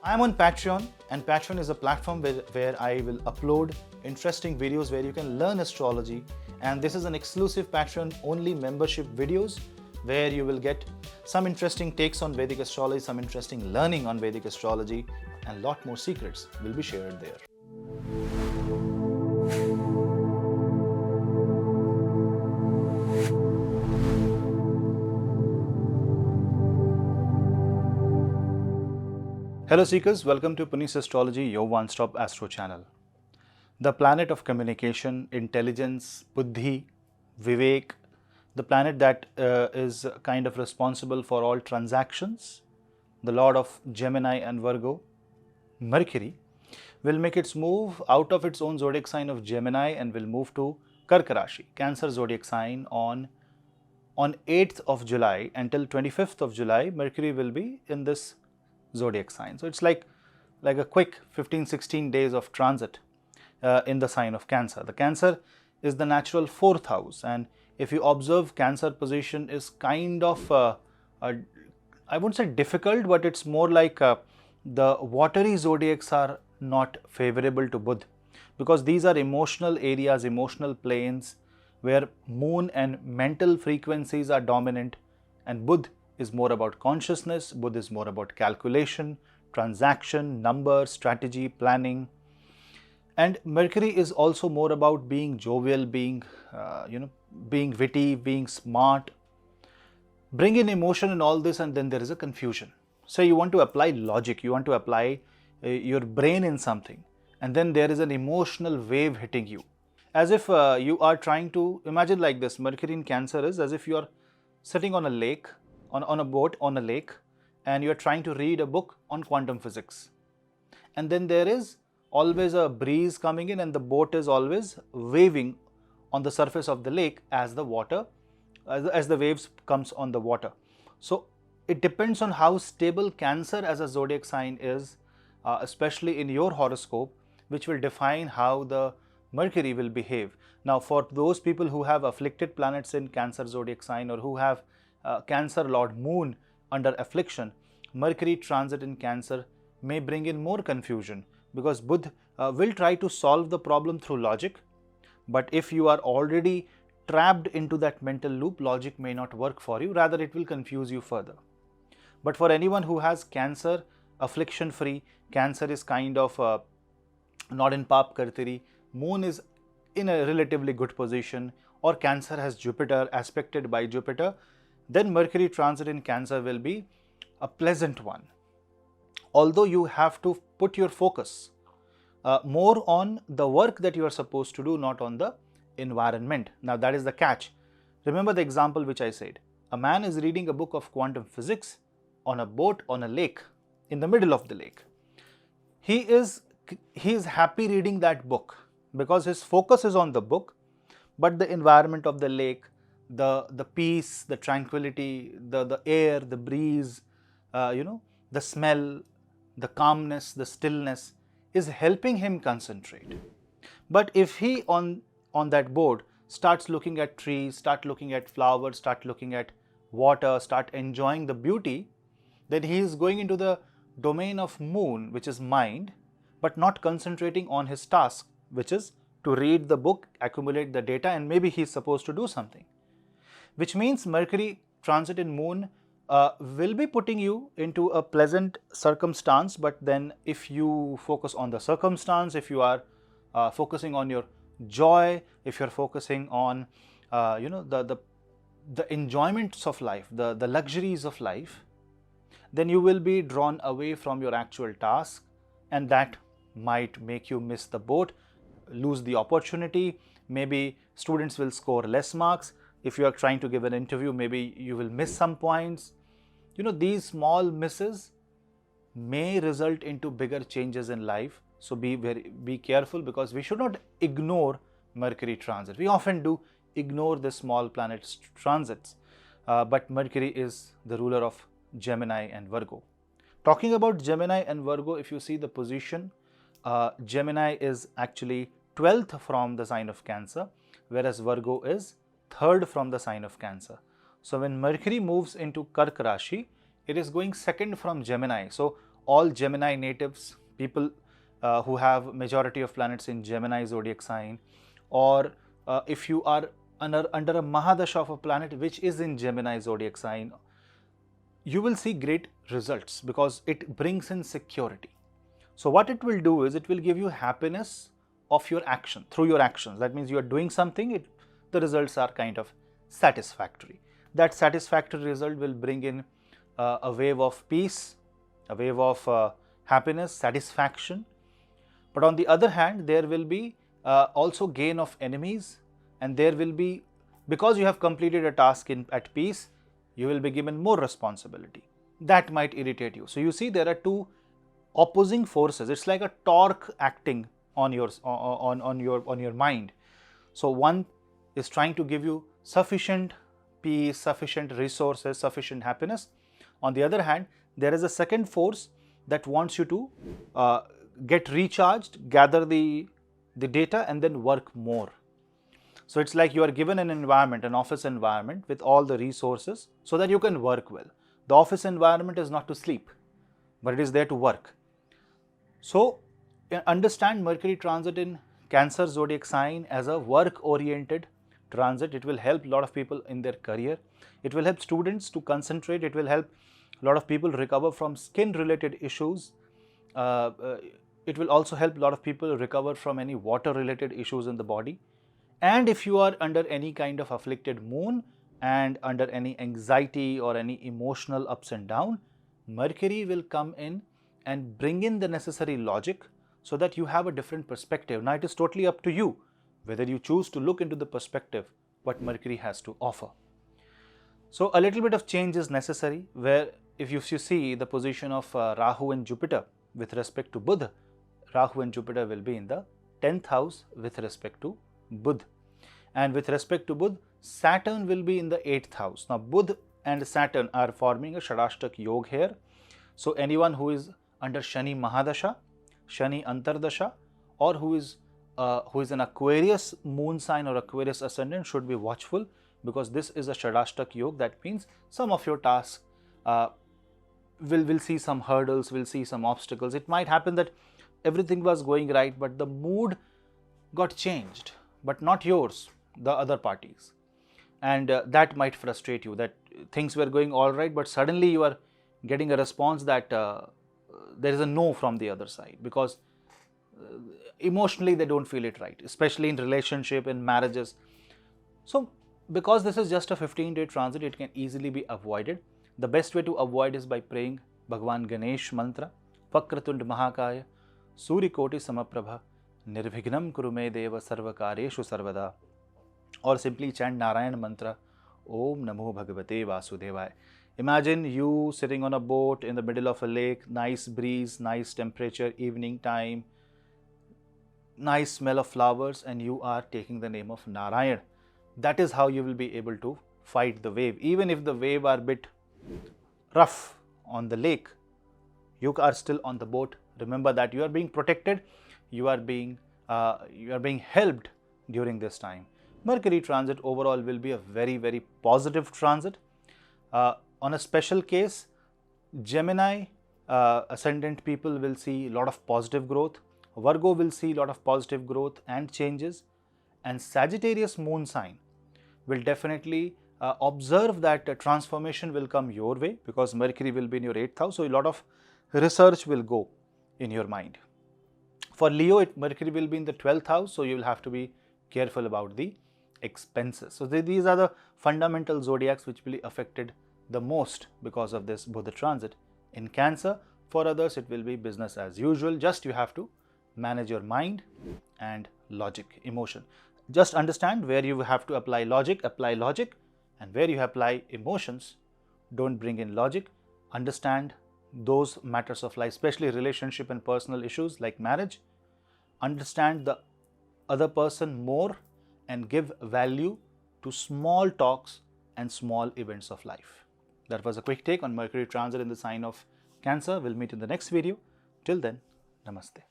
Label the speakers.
Speaker 1: I'm on Patreon, and Patreon is a platform where I will upload interesting videos where you can learn astrology. And this is an exclusive Patreon only membership videos where you will get some interesting takes on Vedic astrology, some interesting learning on Vedic astrology, and lot more secrets will be shared there. Hello Seekers, welcome to Punneits Astrology, your one-stop astro channel. The planet of communication, intelligence, buddhi, vivek, the planet that is kind of responsible for all transactions, the lord of Gemini and Virgo, Mercury, will make its move out of its own zodiac sign of Gemini and will move to Karka Rashi, Cancer zodiac sign on 8th of July until 25th of July. Mercury will be in this zodiac sign. So it's like a quick 15-16 days of transit in the sign of Cancer. The Cancer is the natural 4th house, and if you observe, Cancer position is kind of I wouldn't say difficult, but it's more like the watery zodiacs are not favorable to Budh, because these are emotional areas, emotional planes where moon and mental frequencies are dominant, and Budh is more about consciousness, Budh is more about calculation, transaction, numbers, strategy, planning. And Mercury is also more about being jovial, being being witty, being smart. Bring in emotion in all this, and then there is a confusion. So you want to apply logic, you want to apply your brain in something, and then there is an emotional wave hitting you. As if you are trying to imagine like this. Mercury in Cancer is as if you are sitting on a lake, on a boat on a lake, and you are trying to read a book on quantum physics. And then there is always a breeze coming in, and the boat is always waving on the surface of the lake as the water, as the waves comes on the water. So it depends on how stable Cancer as a zodiac sign is, especially in your horoscope, which will define how the Mercury will behave. Now, for those people who have afflicted planets in Cancer zodiac sign, or who have Cancer Lord Moon under affliction, Mercury transit in Cancer may bring in more confusion, because Budh will try to solve the problem through logic. But if you are already trapped into that mental loop, logic may not work for you, rather it will confuse you further. But for anyone who has Cancer affliction free, Cancer is kind of not in Pap Kartiri, Moon is in a relatively good position, or Cancer has Jupiter aspected by Jupiter, then Mercury transit in Cancer will be a pleasant one. Although you have to put your focus more on the work that you are supposed to do, not on the environment. Now that is the catch. Remember the example which I said. A man is reading a book of quantum physics on a boat on a lake, in the middle of the lake. He is happy reading that book because his focus is on the book, but the environment of the lake, the peace, the tranquility, the air, the breeze, the smell, the calmness, the stillness is helping him concentrate. But if he on that board starts looking at trees, start looking at flowers, start looking at water, start enjoying the beauty, then he is going into the domain of Moon, which is mind, but not concentrating on his task, which is to read the book, accumulate the data, and maybe he is supposed to do something. Which means Mercury transit in Moon will be putting you into a pleasant circumstance, but then if you focus on the circumstance, if you are focusing on your joy, if you are focusing on the enjoyments of life, the luxuries of life, then you will be drawn away from your actual task, and that might make you miss the boat, lose the opportunity. Maybe students will score less marks. If you are trying to give an interview, maybe you will miss some points. These small misses may result into bigger changes in life. So be careful, because we should not ignore Mercury transit. We often do ignore the small planets transits, but Mercury is the ruler of Gemini and Virgo. Talking about Gemini and Virgo, if you see the position, Gemini is actually 12th from the sign of Cancer, whereas Virgo is 3rd from the sign of Cancer. So when Mercury moves into Karka Rashi, it is going 2nd from Gemini. So all Gemini natives, people who have majority of planets in Gemini zodiac sign, or if you are under a Mahadasha of a planet which is in Gemini zodiac sign, you will see great results because it brings in security. So what it will do is it will give you happiness of your action, through your actions. That means you are doing something, the results are kind of satisfactory. That satisfactory result will bring in a wave of peace, a wave of happiness, satisfaction. But on the other hand, there will be also gain of enemies, and there will be, because you have completed a task at peace, you will be given more responsibility. That might irritate you. So you see, there are two opposing forces. It's like a torque acting on your mind. So one is trying to give you sufficient peace, sufficient resources, sufficient happiness. On the other hand, there is a second force that wants you to get recharged, gather the data, and then work more. So it's like you are given an environment, an office environment with all the resources so that you can work well. The office environment is not to sleep, but it is there to work. So understand Mercury transit in Cancer zodiac sign as a work-oriented transit. It will help a lot of people in their career. It will help students to concentrate. It will help a lot of people recover from skin-related issues. It will also help a lot of people recover from any water-related issues in the body. And if you are under any kind of afflicted moon and under any anxiety or any emotional ups and downs, Mercury will come in and bring in the necessary logic so that you have a different perspective. Now it is totally up to you whether you choose to look into the perspective what Mercury has to offer. So a little bit of change is necessary, where if you see the position of Rahu and Jupiter with respect to Buddha, Rahu and Jupiter will be in the 10th house with respect to Buddha. And with respect to Buddha, Saturn will be in the 8th house. Now Buddha and Saturn are forming a Shadashtak Yoga here. So anyone who is under Shani Mahadasha, Shani Antardasha, or who is an Aquarius moon sign or Aquarius ascendant should be watchful, because this is a Shadashtak Yoga. That means some of your tasks will see some hurdles, will see some obstacles. It might happen that everything was going right, but the mood got changed, but not yours, the other parties. And that might frustrate you, that things were going all right, but suddenly you are getting a response that there is a no from the other side, because emotionally they don't feel it right, especially in relationship, in marriages. So because this is just a 15-day transit, it can easily be avoided. The best way to avoid is by praying Bhagwan Ganesh mantra, Vakratund Mahakaya, Surikoti Samaprabha, Nirvignam Kurume Deva Sarvakareshu Sarvada, or simply chant Narayan mantra, Om Namo Bhagavate Vasudevaya. Imagine you sitting on a boat in the middle of a lake, nice breeze, nice temperature, evening time, nice smell of flowers, and you are taking the name of Narayan. That is how you will be able to fight the wave. Even if the wave are a bit rough on the lake, you are still on the boat. Remember that you are being protected, you are being helped during this time. Mercury transit overall will be a very, very positive transit. On a special case, Gemini ascendant people will see a lot of positive growth. Virgo will see a lot of positive growth and changes. And Sagittarius moon sign will definitely observe that transformation will come your way, because Mercury will be in your 8th house. So a lot of research will go in your mind. For Leo, Mercury will be in the 12th house. So you will have to be careful about the expenses. So these are the fundamental zodiacs which will be affected the most because of this Buddha transit. In Cancer, for others it will be business as usual. Just you have to manage your mind and logic, emotion. Just understand where you have to apply logic, and where you apply emotions, don't bring in logic. Understand those matters of life, especially relationship and personal issues like marriage. Understand the other person more and give value to small talks and small events of life. That was a quick take on Mercury transit in the sign of Cancer. We'll meet in the next video. Till then, namaste.